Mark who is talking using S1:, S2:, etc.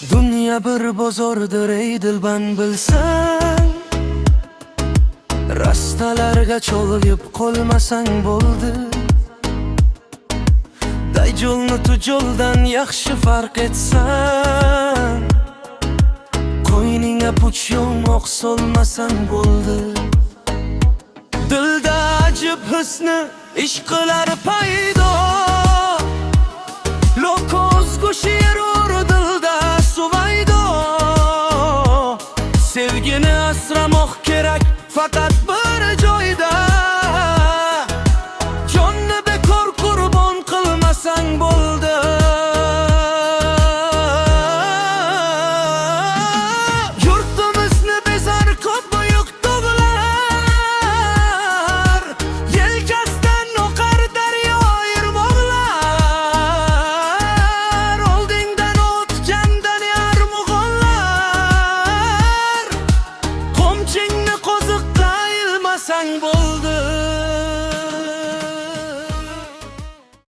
S1: Dünya bir bozordur ey dilban bilsang, rastalarga cho'lg'ib qolmasang bo'ldi. Day yo'lni tu yo'ldan yaxshi farq etsan, qo'yningga puch yo'moq solmasang bo'ldi. Dilda ajib hisni ishqlar paydo, lokoz go'shirur dilda suvaydo. Sevgini asramoq kerak faqat bir joyda, jonni bekor qurbon qilmasang bo'ldi. Yurtimizni bezar ko'p buyuk tog'lar, yelkasidan oqar daryo irmoqlar, oldingdan o'tgandan yarmug'onlar, qo'mchingni qo'ziqqa ilmasang bo'ldi.